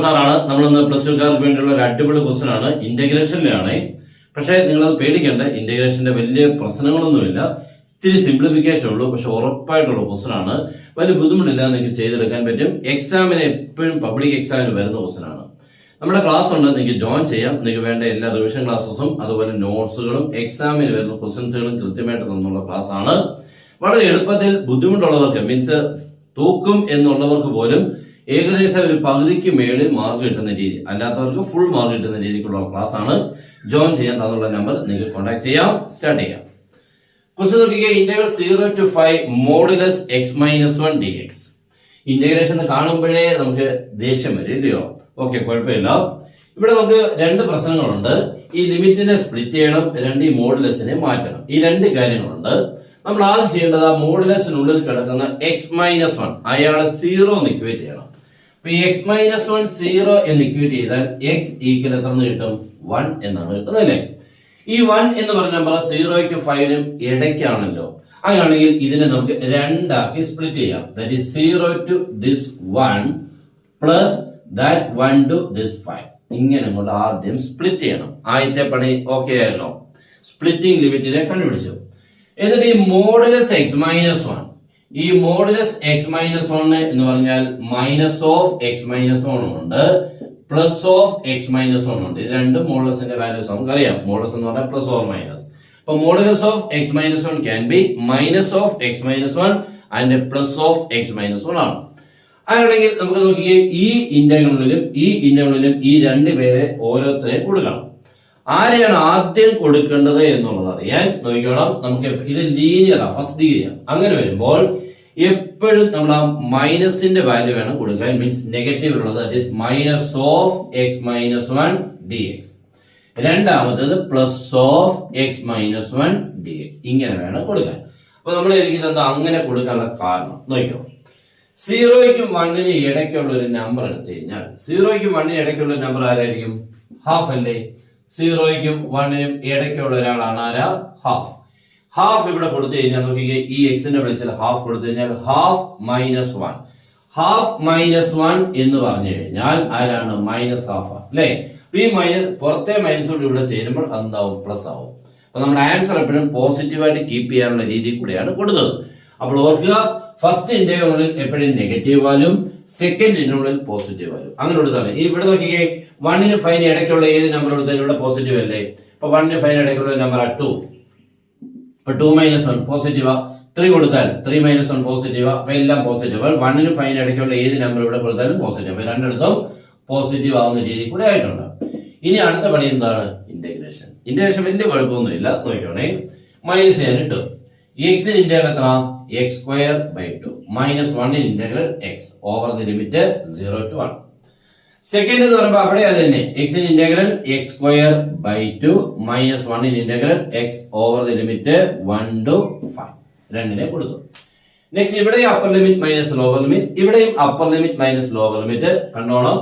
സാറാണ്. നമ്മളിന്ന് പ്ലസ് ടുക്കാർക്ക് വേണ്ടിയുള്ള ഒരു അടിപൊളി ക്വസ്റ്റൻ ആണ്. ഇന്റഗ്രേഷനിലാണ്. പക്ഷെ നിങ്ങളത് പേടിക്കേണ്ട, ഇന്റഗ്രേഷന്റെ വലിയ പ്രശ്നങ്ങളൊന്നുമില്ല. ഇത്തിരി സിംപ്ലിഫിക്കേഷൻ ഉള്ളൂ. പക്ഷെ ഉറപ്പായിട്ടുള്ള ക്വസ്റ്റൻ ആണ്. വലിയ ബുദ്ധിമുട്ടില്ല, നിങ്ങൾക്ക് ചെയ്തെടുക്കാൻ പറ്റും. എക്സാമിന് എപ്പോഴും പബ്ലിക് എക്സാമിന് വരുന്ന ക്വസ്റ്റൻ ആണ്. നമ്മുടെ ക്ലാസ് ഉണ്ട്, നിങ്ങൾക്ക് ജോയിൻ ചെയ്യാം. നിങ്ങൾക്ക് വേണ്ട എല്ലാ റിവിഷൻ ക്ലാസ്സസും അതുപോലെ നോട്ട്സുകളും എക്സാമിന് വരുന്ന ക്വസ്റ്റൻസുകളും കൃത്യമായിട്ട് തന്നുള്ള ക്ലാസ് ആണ്. വളരെ എളുപ്പത്തിൽ ബുദ്ധിമുട്ടുള്ളവർക്ക് മീൻസ് തൂക്കും എന്നുള്ളവർക്ക് പോലും ഏകദേശം ഒരു പകുതിക്ക് മേളിൽ മാർക്ക് കിട്ടുന്ന രീതി, അല്ലാത്തവർക്ക് ഫുൾ മാർക്ക് കിട്ടുന്ന രീതിക്കുള്ള ക്ലാസ് ആണ്. ജോയിൻ ചെയ്യാൻ തന്നുള്ള നമ്പർ നിങ്ങൾക്ക് കോൺടാക്ട് ചെയ്യാം. സ്റ്റാർട്ട് ചെയ്യാം. ക്വസ്റ്റ്യൻ നോക്കിക്കേ. Integral 0 to 5 modulus x-1 dx. Integration കാണുമ്പോഴേ നമുക്ക് ദേഷ്യം വരും, ഇല്ലയോ? ഓക്കെ, കുഴപ്പമില്ല. ഇവിടെ നമുക്ക് രണ്ട് പ്രശ്നങ്ങളുണ്ട്. ഈ ലിമിറ്റിനെ സ്പ്ലിറ്റ് ചെയ്യണം, ഈ മോഡുലസിനെ മാറ്റണം. ഈ രണ്ട് കാര്യങ്ങളുണ്ട്. നമ്മൾ ആദ്യം ചെയ്യേണ്ടത് ആ മോഡുലസിനുള്ളിൽ കിടക്കുന്ന x-1 അയാളെ 0 എന്ന് ഇക്വേറ്റ് ചെയ്യണം. അപ്പൊ ഈ x-1 0 എന്ന് ഇക്വേറ്റ് ചെയ്താൽ x ഈക്വൽ എത്ര കിട്ടും? 1 എന്നാണ് കിട്ടുന്നത്, അല്ലേ? ഈ 1 എന്ന് പറഞ്ഞ നമ്പർ 0ക്കും 5നും ഇടയ്ക്കാണല്ലോ. അങ്ങനെയാണെങ്കിൽ ഇതിനെ നമുക്ക് രണ്ടാക്കി സ്പ്ലിറ്റ് ചെയ്യാം. That is 0 to this 1 plus that 1 to this 5. ഇങ്ങനെ കൊണ്ട് ആദ്യം സ്പ്ലിറ്റ് ചെയ്യണം. ആദ്യത്തെ പണി ഓക്കെ ആയല്ലോ. സ്പ്ലിറ്റിംഗ് ലിമിറ്റിനെ കണ്ടുപിടിച്ചു. എന്നിട്ട് ഈ മോഡുലസ് x-1, ഈ മോഡുലസ് x-1 എന്ന് പറഞ്ഞാൽ മൈനസ് ഓഫ് x-1 ഉണ്ട്, പ്ലസ് ഓഫ് x-1 ഉണ്ട്. ഇത് രണ്ടും മോഡുലസിന്റെ വാല്യൂസ് നമുക്കറിയാം. മോഡുലസ് എന്ന് പറഞ്ഞാൽ പ്ലസ് ഓർ മൈനസ്. അപ്പൊ modulus of x-1 can be minus of x-1 and plus of x-1 ആണ്. അങ്ങനെയാണെങ്കിൽ നമുക്ക് നോക്കിയേ, ഈ ഇന്റഗ്രലിലും ഈ രണ്ട് പേരെ ഓരോരുത്തരെയും കൊടുക്കണം. ആരെയാണ് ആദ്യം കൊടുക്കേണ്ടത് എന്നുള്ളത് അറിയാൻ നോക്കിക്കോണം. നമുക്ക് ഇത് ലീനിയറാ, ഫസ്റ്റ് ഡിഗ്രിയാ. അങ്ങനെ വരുമ്പോൾ എപ്പോഴും നമ്മൾ ആ മൈനസിന്റെ വാല്യൂ വേണം കൊടുക്കാൻ. മീൻസ് നെഗറ്റീവ് ഉള്ളത്, that is minus of x-1 dx. രണ്ടാമത്തത് പ്ലസ് ഓഫ് x-1 dx. ഇങ്ങനെ വേണം കൊടുക്കാൻ. അപ്പൊ നമ്മൾ ഇരിക്കുന്നത് അങ്ങനെ കൊടുക്കാനുള്ള കാരണം നോക്കിക്കോ. 0ക്കും 1നും ഇടയ്ക്കുള്ള ഒരു നമ്പർ എടുത്തു കഴിഞ്ഞാൽ 0ക്കും 1നും ഇടയ്ക്കുള്ള നമ്പർ ആരായിരിക്കും? ഹാഫ് അല്ലേ? 0ക്കും 1നും ഇടയ്ക്കുള്ള ഒരാളാണ് ആരാ? ഹാഫ്. ഹാഫ് ഇവിടെ കൊടുത്തു കഴിഞ്ഞാൽ നോക്കിക്കേ, ഈ എക്സിന്റെ പ്ലേസിൽ ഹാഫ് കൊടുത്തു കഴിഞ്ഞാൽ ഹാഫ് മൈനസ് 1. ഹാഫ് മൈനസ് 1 എന്ന് പറഞ്ഞു കഴിഞ്ഞാൽ ആരാണ്? മൈനസ് ഹാഫ് അല്ലേ? ഈ മൈനസ് പുറത്തെ മൈനസോട് ഇവിടെ ചേരുമ്പോൾ എന്താവും? പ്ലസ് ആവും. അപ്പൊ നമ്മുടെ ആൻസർ എപ്പോഴും പോസിറ്റീവായിട്ട് കീപ്പ് ചെയ്യാനുള്ള രീതിയിൽ കൂടെയാണ് കൊടുത്തത്. അപ്പോൾ ഓർക്കുക, ഫസ്റ്റ് ഇന്റഗ്രലിൽ എപ്പോഴും നെഗറ്റീവ് വാല്യൂ, സെക്കൻഡ് ഇന്റഗ്രലിൽ പോസിറ്റീവ് വാല്യൂ. അങ്ങനെ കൊടുത്താണ്. ഇവിടെ നോക്കിക്കേ, 1നും 5നും ഇടയ്ക്കുള്ള ഏത് നമ്പർ കൊടുത്താലും ഇവിടെ പോസിറ്റീവ് അല്ലേ? അപ്പൊ 1നും 5നും ഇടയ്ക്കുള്ള നമ്പർ 2. അപ്പൊ 2 - 1 പോസിറ്റീവാ. 3 കൊടുത്താൽ 3 - 1 പോസിറ്റീവാ. അപ്പൊ എല്ലാം പോസിറ്റീവ്. 1നും 5നും ഇടയ്ക്കുള്ള ഏത് നമ്പർ ഇവിടെ കൊടുത്താലും പോസിറ്റീവ്. അപ്പൊ രണ്ടിടത്തും പോസിറ്റീവ് ആവുന്ന രീതി കൂടെ ആയിട്ടുണ്ട്. ഇനി അടുത്ത പണി എന്താണ്? ഇന്റഗ്രേഷൻ. ഇന്റഗ്രേഷൻ വലിയ കുഴപ്പമൊന്നുമില്ല. നോക്കിക്കോണേ, മൈനസ് ചെയ്യാൻ കിട്ടും. എക്സിന് ഇന്റഗ്രൽ എത്ര? x²/2 minus 1 integral x over the limit 0 to 1. Second എന്ന് പറയുമ്പോൾ അവിടെ അത് തന്നെ, എക്സിന് integral x²/2 minus 1 integral x over the limit 1 to 5. രണ്ടിനെ കൊടുത്തു. നെക്സ്റ്റ് ഇവിടെ upper limit minus lower limit, ഇവിടെയും upper limit minus lower limit കണ്ടോണം.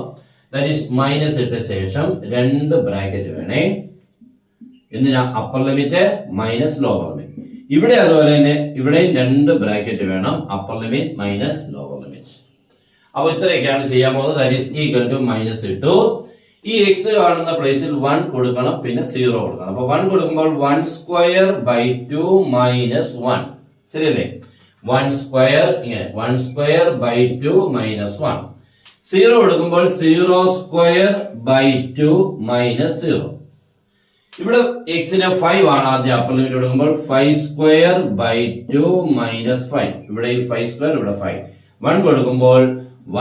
ദാറ്റ് ഈസ് മൈനസ് ഇട്ട ശേഷം രണ്ട് ബ്രാക്കറ്റ് വേണേ. എന്തിനാ? Upper limit minus lower limit. ഇവിടെ അതുപോലെ തന്നെ ഇവിടെയും രണ്ട് ബ്രാക്കറ്റ് വേണം, upper limit minus lower limit. അപ്പൊ ഇത്രയൊക്കെയാണ് ചെയ്യാൻ പോകുന്നത്. That is equal to minus ഇട്ടു. ഈ എക്സ് കാണുന്ന പ്ലേസിൽ 1 കൊടുക്കണം, പിന്നെ 0 കൊടുക്കണം. അപ്പൊ 1 കൊടുക്കുമ്പോൾ 1²/2 മൈനസ് 1. ശരിയല്ലേ? 1² ഇങ്ങനെ 1²/2 മൈനസ് 1. 0 കൊടുക്കുമ്പോൾ 0²/2 മൈനസ് 0. ഇവിടെ എക്സിന് 5 ആണ് ആദ്യം അപ്പർ ലിമിറ്റ് കൊടുക്കുമ്പോൾ 5²/2 മൈനസ് 5. ഇവിടെ ഈ 5², ഇവിടെ 5. 1 കൊടുക്കുമ്പോൾ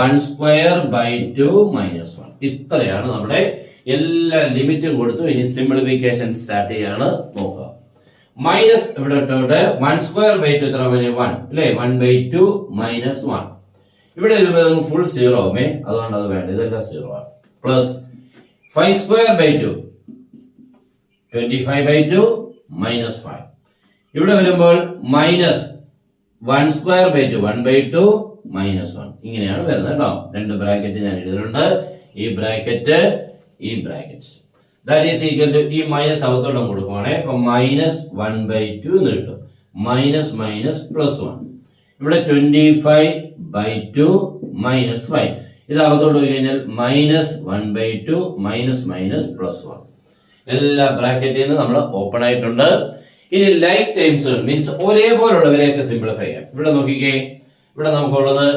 1²/2 മൈനസ് 1. ഇത്രയാണ് നമ്മുടെ എല്ലാ ലിമിറ്റും കൊടുത്തു. ഇനി സിംപ്ലിഫിക്കേഷൻ സ്റ്റാർട്ട് ചെയ്യാണ്. നോക്കുക, മൈനസ് ഇവിടെ ഇട്ടോട്ട് 1²/2 എത്ര? 1 അല്ലേ? 1/2 മൈനസ് 1. ഇവിടെ ഫുൾ 0 ആവുമേ, അതുകൊണ്ട് അത് വേണ്ട, ഇതെല്ലാം 0 ആണ്. Plus 5²/2 25/2 minus 5. ഇവിടെ വരുമ്പോൾ മൈനസ് 1²/2 1/2 മൈനസ് 1. ഇങ്ങനെയാണ് വരുന്നത് കേട്ടോ. രണ്ട് ബ്രാക്കറ്റ് ഞാൻ എഴുതിയിട്ടുണ്ട്. ഈ bracket that is equal to ഈ മൈനസ് അകത്തോളം കൊടുക്കുവാണെ. അപ്പൊ -1/2 എന്ന് കിട്ടും. Minus minus plus 1. ഇവിടെ 25/2 -5. ഇതകത്തോട്ട് പോയി കഴിഞ്ഞാൽ -1/2 -+1. എല്ലാ ബ്രാക്കറ്റിൽ നിന്ന് നമ്മൾ ഓപ്പൺ ആയിട്ടുണ്ട്. ഇനി ലൈക്ക് ടൈംസ് മീൻസ് ഒരേപോലുള്ളവരെയൊക്കെ സിംപ്ലിഫൈ ചെയ്യാം. ഇവിടെ നോക്കിക്കേ, ഇവിടെ നമുക്കുള്ളത്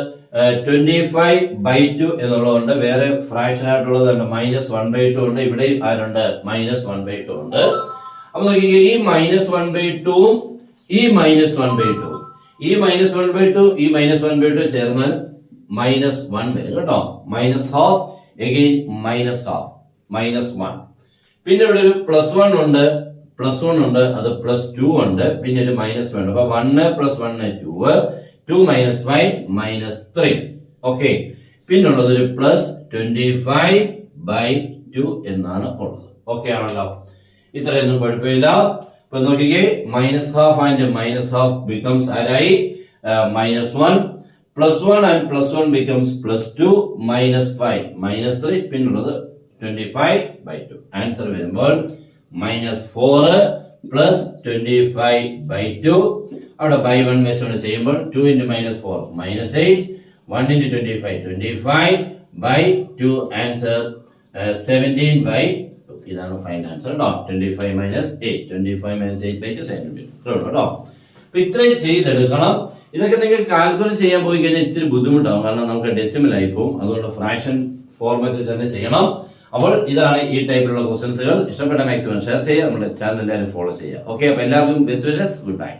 25/2 എന്നുള്ളതുണ്ട്. വേറെ ഫ്രാക്ഷൻ ആയിട്ടുള്ളത് -1/2 ഉണ്ട്. ഇവിടെ ആരുണ്ട്? -1/2 ഉണ്ട്. അപ്പൊ നോക്കിക്കേ, ഈ -1/2 ഈ -1/2 ഈ -1/2 ഈ -1/2 ചേർന്നാൽ -1 വരും കേട്ടോ. -12 again -12 -1. പിന്നെ ഇവിടെ ഒരു +1 ഉണ്ട്, അത് +2 ഉണ്ട്, പിന്നെ ഒരു -1 ഉണ്ട്. അപ്പൊ 1 + 1 2, 2 - 5 -3. ഓക്കെ, പിന്നുള്ളത് ഒരു +25/2 എന്നാണ് ഉള്ളത്. ഓക്കെ ആണല്ലോ, ഇത്രയൊന്നും കുഴപ്പമില്ല. അപ്പൊ നോക്കിക്കേ, -12 and -12 becomes ആരായി? -1. +1 and +1 becomes +2 -5 -3. പിന്നുള്ളത് 25/2. ആൻസർ വരുമ്പോൾ -4 + 25/2. അവിടെ by 1 വെച്ചുകൊണ്ട് ചെയ്യുമ്പോൾ 2 × -4 -8, 1 × 25 25/2. ആൻസർ 17/2. ഇതാണ് ഫൈനൽ ആൻസർ കേട്ടോ. 25 - 8 25 - 8/2 17 കേട്ടോ. അപ്പൊ ഇത്രയും ചെയ്തെടുക്കണം. ഇതൊക്കെ നിങ്ങൾക്ക് കാൽക്കുലേറ്റ് ചെയ്യാൻ പോയി കഴിഞ്ഞാൽ ഇത്തിരി ബുദ്ധിമുട്ടാവും, കാരണം നമുക്ക് ഡെസിമൽ ആയി പോകും. അതുകൊണ്ട് ഫ്രാക്ഷൻ ഫോർമാറ്റിൽ തന്നെ ചെയ്യണം. അപ്പോൾ ഇതാണ് ഈ ടൈപ്പിലുള്ള ക്വസ്റ്റൻസുകൾ. ഇഷ്ടപ്പെട്ട മാക്സിമം ഷെയർ ചെയ്യുക, നമ്മുടെ ചാനൽ എല്ലാവരും ഫോളോ ചെയ്യുക. ഓക്കെ, അപ്പൊ എല്ലാവർക്കും ബെസ്റ്റ് വിഷസ്, ഗുഡ് ബൈ.